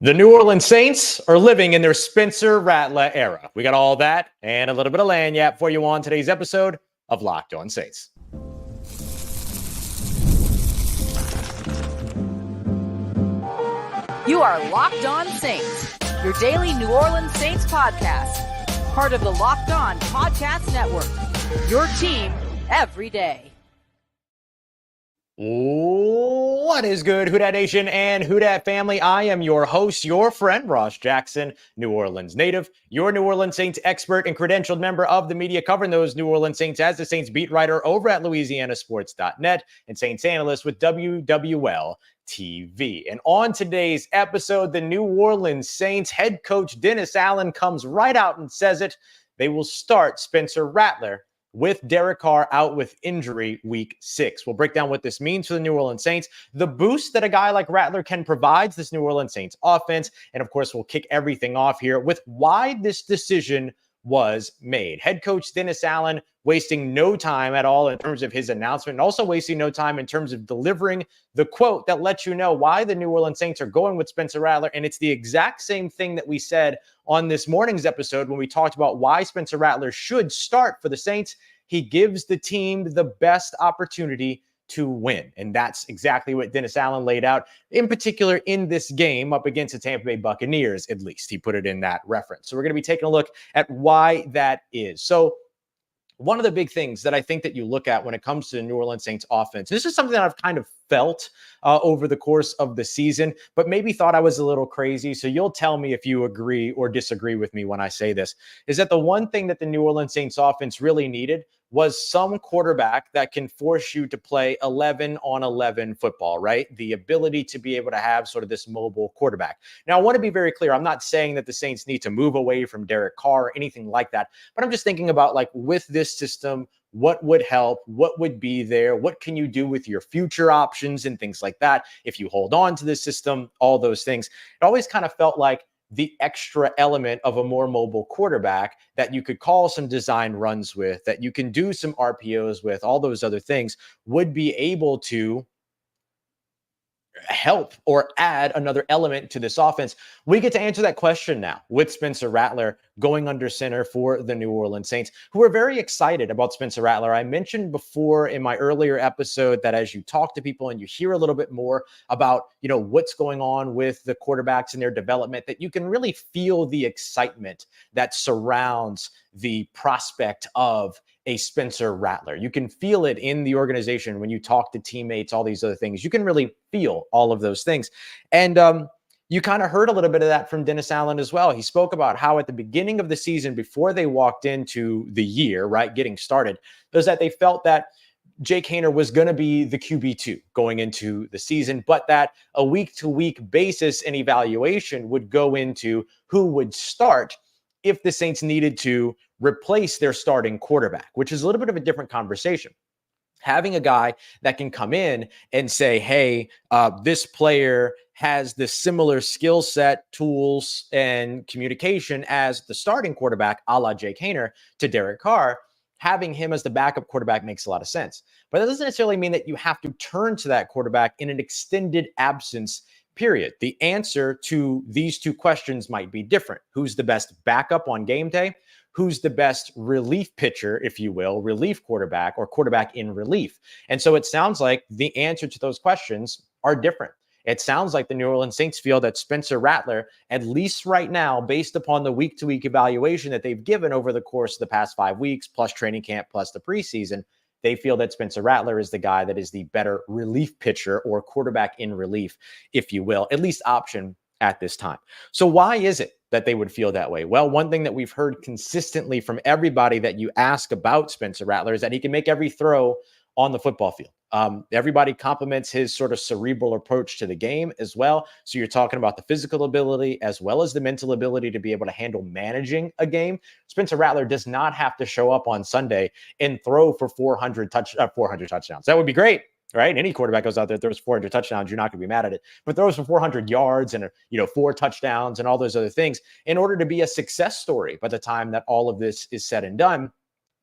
The New Orleans Saints are living in their Spencer Rattler era. We got all that and a little bit of lagniappe for you on today's episode of Locked On Saints. You are Locked On Saints, your daily New Orleans Saints podcast. Part of the Locked On Podcast Network, your team every day. What is good, Who Dat Nation and Who Dat family? I am your host, your friend, Ross Jackson, New Orleans native, your New Orleans Saints expert and credentialed member of the media covering those New Orleans Saints as the Saints beat writer over at LouisianaSports.net and Saints analyst with WWL TV. And on today's episode, the New Orleans Saints head coach Dennis Allen comes right out and says it. They will start Spencer Rattler with Derek Carr out with injury week 6. We'll break down what this means for the New Orleans Saints, the boost that a guy like Rattler can provide this New Orleans Saints offense, and of course, we'll kick everything off here with why this decision was made. Head coach Dennis Allen wasting no time at all in terms of his announcement, and also wasting no time in terms of delivering the quote that lets you know why the New Orleans Saints are going with Spencer Rattler. And it's the exact same thing that we said on this morning's episode when we talked about why Spencer Rattler should start for the Saints. He gives the team the best opportunity to win. And that's exactly what Dennis Allen laid out, in particular in this game up against the Tampa Bay Buccaneers, at least. He put it in that reference. So we're going to be taking a look at why that is. So one of the big things that I think that you look at when it comes to the New Orleans Saints offense, this is something that I've kind of felt over the course of the season, but maybe thought I was a little crazy. So you'll tell me if you agree or disagree with me when I say this, is that the one thing that the New Orleans Saints offense really needed was some quarterback that can force you to play 11 on 11 football, right? The ability to be able to have sort of this mobile quarterback. Now, I want to be very clear. I'm not saying that the Saints need to move away from Derek Carr or anything like that, but I'm just thinking about, like, with this system, what would help? What would be there? What can you do with your future options and things like that? If you hold on to this system, all those things. It always kind of felt like the extra element of a more mobile quarterback that you could call some design runs with, that you can do some RPOs with, all those other things would be able to help or add another element to this offense. We get to answer that question now with Spencer Rattler going under center for the New Orleans Saints, who are very excited about Spencer Rattler. I mentioned before in my earlier episode that as you talk to people and you hear a little bit more about, what's going on with the quarterbacks and their development, that you can really feel the excitement that surrounds the prospect of a Spencer Rattler. You can feel it in the organization when you talk to teammates, all these other things. You can really feel all of those things. And you kind of heard a little bit of that from Dennis Allen as well. He spoke about how at the beginning of the season, before they walked into the year, right, getting started, was that they felt that Jake Haener was going to be the QB2 going into the season, but that a week-to-week basis and evaluation would go into who would start if the Saints needed to replace their starting quarterback, which is a little bit of a different conversation. Having a guy that can come in and say, hey, this player has the similar skill set, tools, and communication as the starting quarterback, a la Jake Haener, to Derek Carr, having him as the backup quarterback makes a lot of sense. But that doesn't necessarily mean that you have to turn to that quarterback in an extended absence period. The answer to these two questions might be different. Who's the best backup on game day? Who's the best relief pitcher, if you will, relief quarterback or quarterback in relief? And so it sounds like the answer to those questions are different. It sounds like the New Orleans Saints feel that Spencer Rattler, at least right now, based upon the week-to-week evaluation that they've given over the course of the past 5 weeks, plus training camp, plus the preseason, they feel that Spencer Rattler is the guy that is the better relief pitcher or quarterback in relief, if you will, at least option at this time. So why is it that they would feel that way? Well, one thing that we've heard consistently from everybody that you ask about Spencer Rattler is that he can make every throw on the football field. Everybody compliments his sort of cerebral approach to the game as well. So you're talking about the physical ability as well as the mental ability to be able to handle managing a game. Spencer Rattler does not have to show up on Sunday and throw for 400 touchdowns. That would be great, right? Any quarterback goes out there, throws 400 touchdowns, you're not going to be mad at it. But throws for 400 yards and 4 touchdowns and all those other things in order to be a success story by the time that all of this is said and done.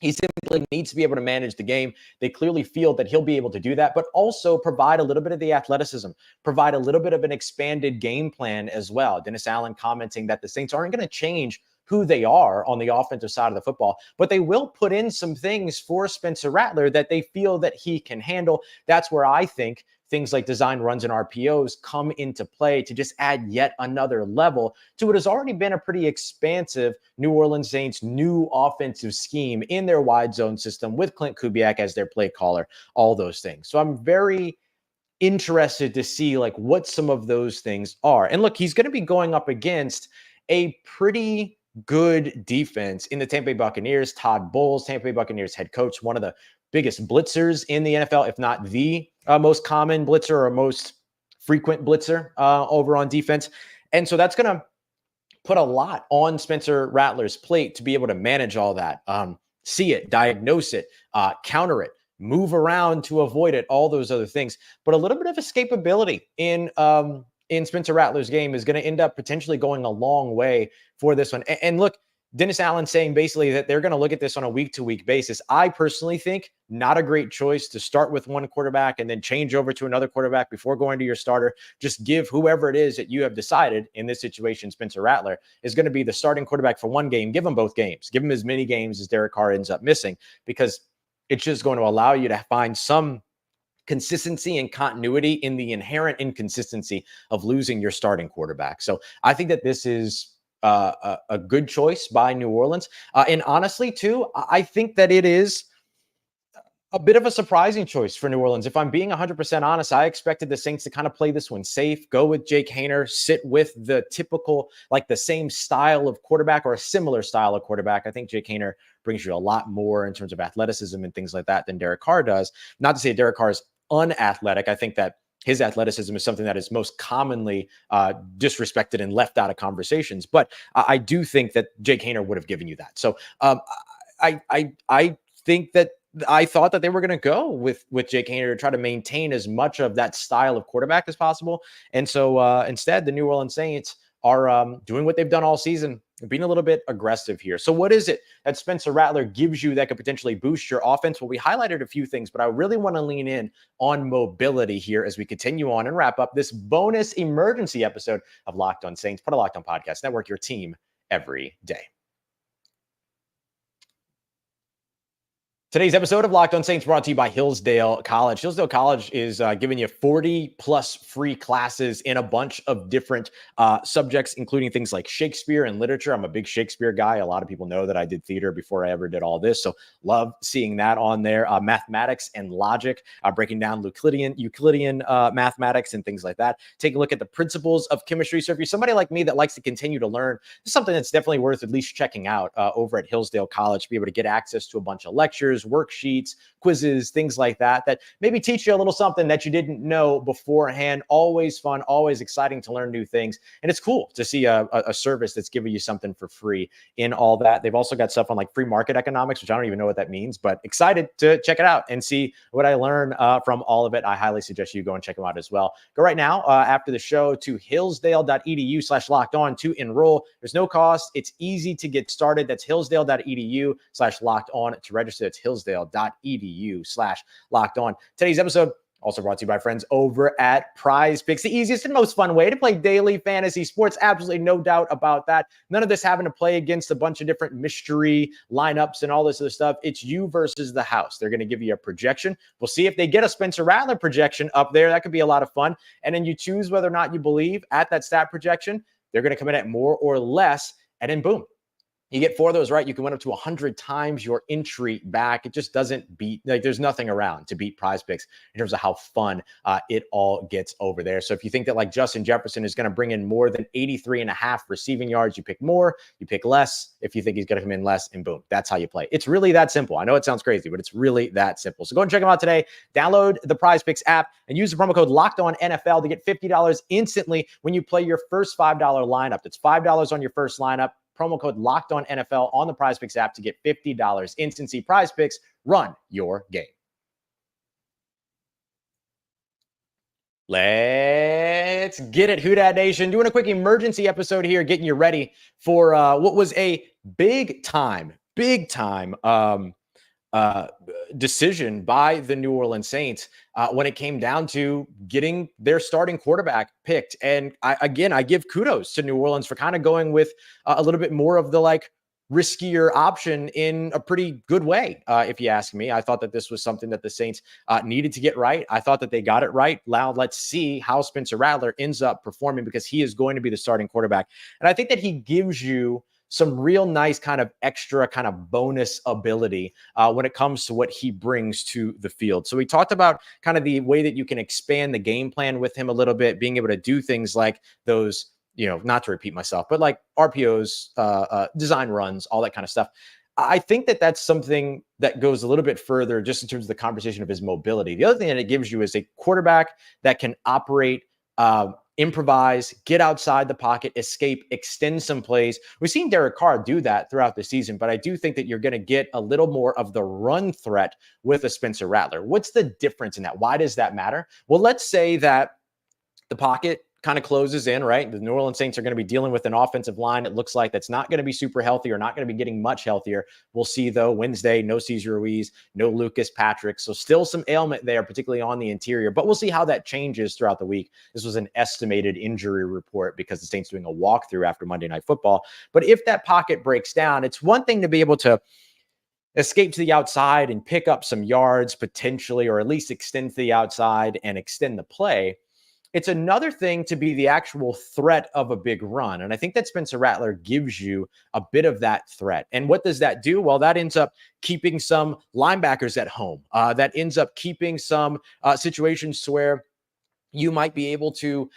He simply needs to be able to manage the game. They clearly feel that he'll be able to do that, but also provide a little bit of the athleticism, provide a little bit of an expanded game plan as well. Dennis Allen commenting that the Saints aren't going to change who they are on the offensive side of the football, but they will put in some things for Spencer Rattler that they feel that he can handle. That's where I think things like design runs and RPOs come into play to just add yet another level to what has already been a pretty expansive New Orleans Saints new offensive scheme in their wide zone system with Clint Kubiak as their play caller, all those things. So I'm very interested to see like what some of those things are. And look, he's going to be going up against a pretty good defense in the Tampa Bay Buccaneers. Todd Bowles, Tampa Bay Buccaneers head coach, one of the biggest blitzers in the NFL, if not the most common blitzer or most frequent blitzer over on defense. And so that's going to put a lot on Spencer Rattler's plate to be able to manage all that, see it, diagnose it, counter it, move around to avoid it, all those other things. But a little bit of escapability in Spencer Rattler's game is going to end up potentially going a long way for this one. And look, Dennis Allen saying basically that they're going to look at this on a week-to-week basis. I personally think not a great choice to start with one quarterback and then change over to another quarterback before going to your starter. Just give whoever it is that you have decided in this situation, Spencer Rattler, is going to be the starting quarterback for one game. Give him both games. Give him as many games as Derek Carr ends up missing, because it's just going to allow you to find some consistency and continuity in the inherent inconsistency of losing your starting quarterback. So I think that this is a good choice by New Orleans. And honestly, too, I think that it is a bit of a surprising choice for New Orleans. If I'm being 100% honest, I expected the Saints to kind of play this one safe, go with Jake Haener, sit with the typical, like the same style of quarterback or a similar style of quarterback. I think Jake Haener brings you a lot more in terms of athleticism and things like that than Derek Carr does. Not to say Derek Carr is unathletic. I think that his athleticism is something that is most commonly disrespected and left out of conversations. But I do think that Jake Haener would have given you that. So I think that I thought that they were going to go with Jake Haener to try to maintain as much of that style of quarterback as possible. And so instead, the New Orleans Saints are doing what they've done all season, being a little bit aggressive here. So what is it that Spencer Rattler gives you that could potentially boost your offense? Well, we highlighted a few things, but I really want to lean in on mobility here as we continue on and wrap up this bonus emergency episode of Locked On Saints, part of Locked On Podcast Network, your team every day. Today's episode of Locked On Saints brought to you by Hillsdale College. Hillsdale College is giving you 40 plus free classes in a bunch of different subjects, including things like Shakespeare and literature. I'm a big Shakespeare guy. A lot of people know that I did theater before I ever did all this. So love seeing that on there. Mathematics and logic, breaking down Euclidean mathematics and things like that. Take a look at the principles of chemistry. So if you're somebody like me that likes to continue to learn, it's something that's definitely worth at least checking out over at Hillsdale College, be able to get access to a bunch of lectures, worksheets, quizzes, things like that, that maybe teach you a little something that you didn't know beforehand. Always fun, always exciting to learn new things. And it's cool to see a service that's giving you something for free in all that. They've also got stuff on like free market economics, which I don't even know what that means, but excited to check it out and see what I learn from all of it. I highly suggest you go and check them out as well. Go right now after the show to hillsdale.edu/locked-on to enroll. There's no cost. It's easy to get started. That's hillsdale.edu/locked-on to register. It's hillsdale.edu/locked-on. Today's episode also brought to you by friends over at Prize Picks, the easiest and most fun way to play daily fantasy sports. Absolutely no doubt about that. None of this having to play against a bunch of different mystery lineups and all this other stuff. It's you versus the house. They're going to give you a projection. We'll see if they get a Spencer Rattler projection up there. That could be a lot of fun. And then you choose whether or not you believe at that stat projection. They're going to come in at more or less, and then boom. You get 4 of those right, you can win up to 100 times your entry back. It just doesn't beat, like there's nothing around to beat Prize Picks in terms of how fun it all gets over there. So if you think that like Justin Jefferson is going to bring in more than 83.5 receiving yards, you pick more, you pick less. If you think he's going to come in less, and boom, that's how you play. It's really that simple. I know it sounds crazy, but it's really that simple. So go and check them out today. Download the Prize Picks app and use the promo code LOCKEDONNFL to get $50 instantly when you play your first $5 lineup. That's $5 on your first lineup. Promo code LOCKEDONNFL on the Prize Picks app to get $50 instantly. Prize Picks, run your game. Let's get it, Who Dat Nation. Doing a quick emergency episode here, getting you ready for what was a big time uh, decision by the New Orleans Saints when it came down to getting their starting quarterback picked. And I give kudos to New Orleans for kind of going with a little bit more of the like riskier option in a pretty good way. If you ask me, I thought that this was something that the Saints needed to get right. I thought that they got it right. Now let's see how Spencer Rattler ends up performing, because he is going to be the starting quarterback. And I think that he gives you some real nice kind of extra kind of bonus ability when it comes to what he brings to the field. So we talked about kind of the way that you can expand the game plan with him a little bit, being able to do things like those, not to repeat myself, but like RPOs, design runs, all that kind of stuff. I think that that's something that goes a little bit further just in terms of the conversation of his mobility. The other thing that it gives you is a quarterback that can operate, improvise, get outside the pocket, escape, extend some plays. We've seen Derek Carr do that throughout the season, but I do think that you're going to get a little more of the run threat with a Spencer Rattler. What's the difference in that? Why does that matter? Well, let's say that the pocket kind of closes in, right? The New Orleans Saints are going to be dealing with an offensive line, it looks like, that's not going to be super healthy or not going to be getting much healthier. We'll see, though, Wednesday, no Cesar Ruiz, no Lucas Patrick. So still some ailment there, particularly on the interior, but we'll see how that changes throughout the week. This was an estimated injury report because the Saints doing a walkthrough after Monday Night Football. But if that pocket breaks down, it's one thing to be able to escape to the outside and pick up some yards potentially, or at least extend to the outside and extend the play. It's another thing to be the actual threat of a big run. And I think that Spencer Rattler gives you a bit of that threat. And what does that do? Well, that ends up keeping some linebackers at home. That ends up keeping some situations where you might be able to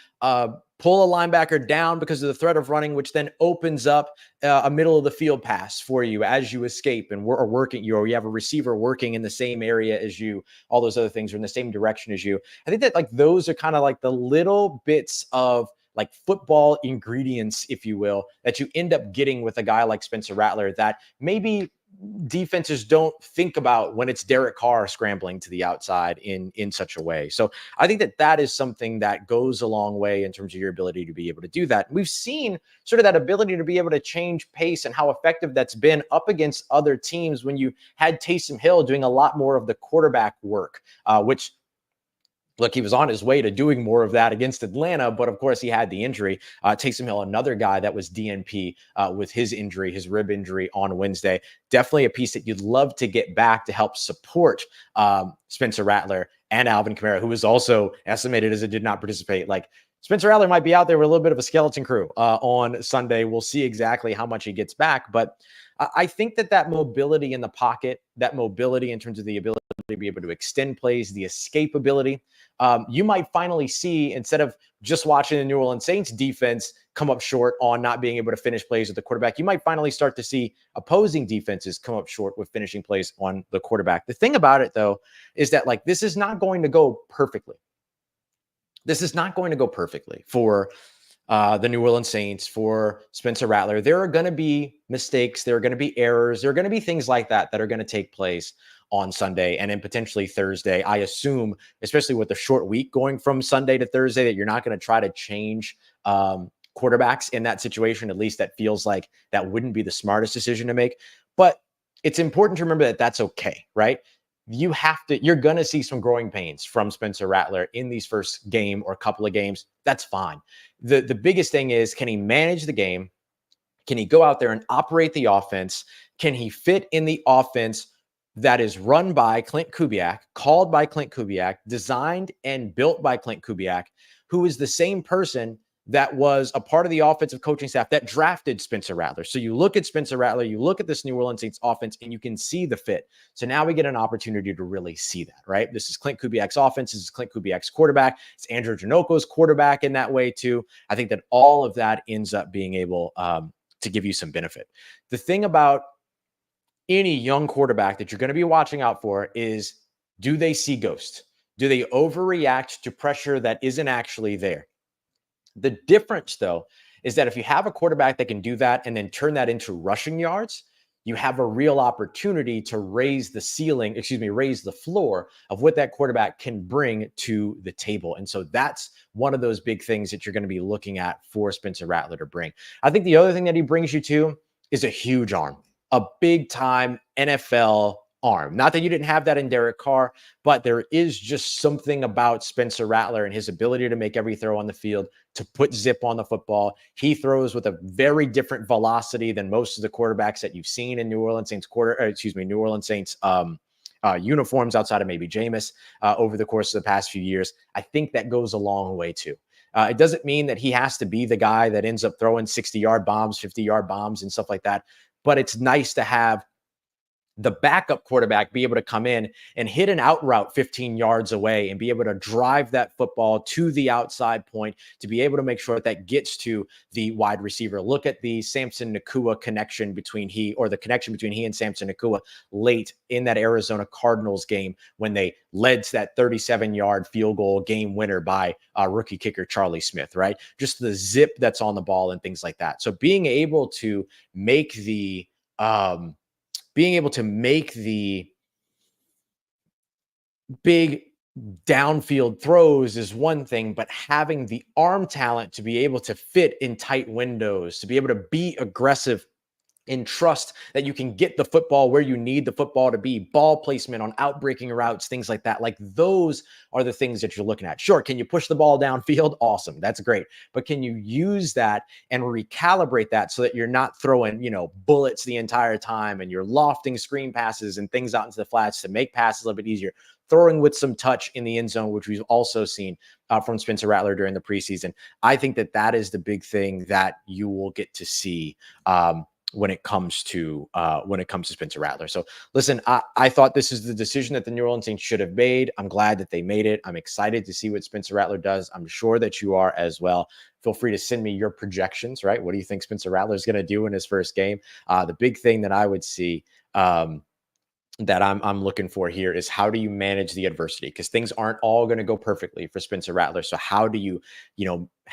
pull a linebacker down because of the threat of running, which then opens up a middle of the field pass for you as you escape and are working. You have a receiver working in the same area as you. All those other things are in the same direction as you. I think that like those are kind of like the little bits of like football ingredients, if you will, that you end up getting with a guy like Spencer Rattler that maybe defenses don't think about when it's Derek Carr scrambling to the outside in such a way. So I think that that is something that goes a long way in terms of your ability to be able to do that. We've seen sort of that ability to be able to change pace and how effective that's been up against other teams when you had Taysom Hill doing a lot more of the quarterback work, which, look, he was on his way to doing more of that against Atlanta, but of course he had the injury. Taysom Hill, another guy that was DNP with his injury, his rib injury on Wednesday. Definitely a piece that you'd love to get back to help support Spencer Rattler and Alvin Kamara, who was also estimated as it did not participate. Like, Spencer Rattler might be out there with a little bit of a skeleton crew on Sunday. We'll see exactly how much he gets back, but I think that mobility in the pocket, that mobility in terms of the ability to be able to extend plays, the escapability, you might finally see, instead of just watching the New Orleans Saints defense come up short on not being able to finish plays with the quarterback, you might finally start to see opposing defenses come up short with finishing plays on the quarterback. The thing about it, though, is that like this is not going to go perfectly. This is not going to go perfectly for the New Orleans Saints, for Spencer Rattler. There are going to be mistakes. There are going to be errors. There are going to be things like that that are going to take place on Sunday and then potentially Thursday. I assume, especially with the short week going from Sunday to Thursday, that you're not going to try to change quarterbacks in that situation. At least that feels like that wouldn't be the smartest decision to make. But it's important to remember that that's okay, right? You're going to see some growing pains from Spencer Rattler in these first game or couple of games. That's fine. The biggest thing is, can he manage the game? Can he go out there and operate the offense? Can he fit in the offense that is run by Clint Kubiak, called by Clint Kubiak, designed and built by Clint Kubiak, who is the same person that was a part of the offensive coaching staff that drafted Spencer Rattler. So you look at Spencer Rattler, you look at this New Orleans Saints offense, and you can see the fit. So now we get an opportunity to really see that, right? This is Clint Kubiak's offense. This is Clint Kubiak's quarterback. It's Andrew Janoko's quarterback in that way too. I think that all of that ends up being able to give you some benefit. The thing about any young quarterback that you're going to be watching out for is, do they see ghosts? Do they overreact to pressure that isn't actually there? The difference, though, is that if you have a quarterback that can do that and then turn that into rushing yards, you have a real opportunity to raise the floor of what that quarterback can bring to the table. And so that's one of those big things that you're going to be looking at for Spencer Rattler to bring. I think the other thing that he brings you to is a huge arm, a big time NFL arm. Not that you didn't have that in Derek Carr, but there is just something about Spencer Rattler and his ability to make every throw on the field, to put zip on the football. He throws with a very different velocity than most of the quarterbacks that you've seen in New Orleans Saints uniforms outside of maybe Jameis over the course of the past few years. I think that goes a long way too. It doesn't mean that he has to be the guy that ends up throwing 60-yard bombs, 50-yard bombs and stuff like that, but it's nice to have the backup quarterback be able to come in and hit an out route 15 yards away and be able to drive that football to the outside point to be able to make sure that gets to the wide receiver. Look at the Samson Nacua connection between he and Samson Nacua late in that Arizona Cardinals game when they led to that 37-yard field goal game winner by rookie kicker Charlie Smith, right? Just the zip that's on the ball and things like that. So being able to make the big downfield throws is one thing, but having the arm talent to be able to fit in tight windows, to be able to be aggressive and trust that you can get the football where you need the football to be, ball placement on outbreaking routes, things like that. Like those are the things that you're looking at. Sure, can you push the ball downfield? Awesome. That's great. But can you use that and recalibrate that so that you're not throwing, bullets the entire time and you're lofting screen passes and things out into the flats to make passes a little bit easier, throwing with some touch in the end zone, which we've also seen from Spencer Rattler during the preseason. I think that is the big thing that you will get to see when it comes to Spencer Rattler. So listen, I thought this is the decision that the New Orleans Saints should have made. I'm glad that they made it. I'm excited to see what Spencer Rattler does. I'm sure that you are as well. Feel free to send me your projections, right? What do you think Spencer Rattler is going to do in his first game? The big thing that I would see that I'm looking for here is how do you manage the adversity? Because things aren't all going to go perfectly for Spencer Rattler. So how do you,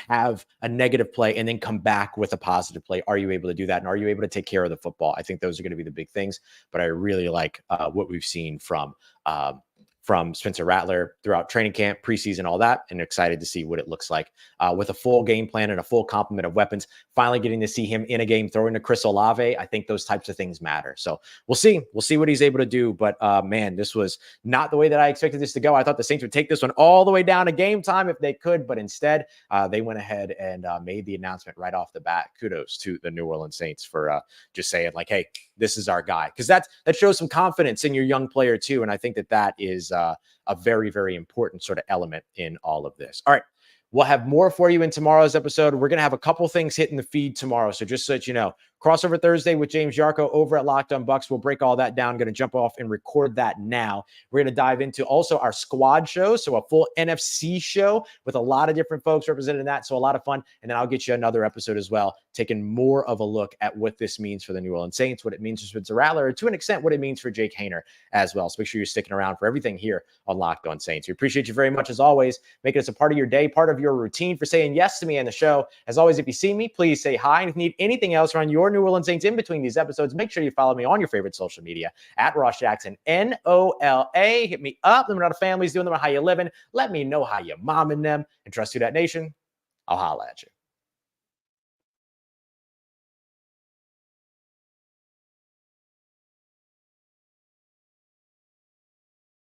have a negative play and then come back with a positive play? Are you able to do that? And are you able to take care of the football? I think those are going to be the big things, but I really like what we've seen from Spencer Rattler throughout training camp, preseason, all that, and excited to see what it looks like with a full game plan and a full complement of weapons. Finally getting to see him in a game throwing to Chris Olave. I think those types of things matter. So we'll see. We'll see what he's able to do. But man, this was not the way that I expected this to go. I thought the Saints would take this one all the way down to game time if they could, but instead they went ahead and made the announcement right off the bat. Kudos to the New Orleans Saints for just saying like, hey, this is our guy. Because that shows some confidence in your young player too. And I think that is a very, very important sort of element in all of this. All right. We'll have more for you in tomorrow's episode. We're going to have a couple things hitting the feed tomorrow. So just so that you know, crossover Thursday with James Yarko over at Locked On Bucs. We'll break all that down. Going to jump off and record that now. We're going to dive into also our squad show. So a full NFC show with a lot of different folks represented in that. So a lot of fun. And then I'll get you another episode as well, taking more of a look at what this means for the New Orleans Saints, what it means for Spencer Rattler, to an extent, what it means for Jake Haener as well. So make sure you're sticking around for everything here on Locked On Saints. We appreciate you very much as always, making us a part of your day, part of your routine, for saying yes to me and the show. As always, if you see me, please say hi. And if you need anything else around your New Orleans Saints in between these episodes, make sure you follow me on your favorite social media at Ross Jackson, NOLA. Hit me up. Let me know how the family's doing, how you living. Let me know how you're momming them. And trust Who Dat Nation. I'll holla at you.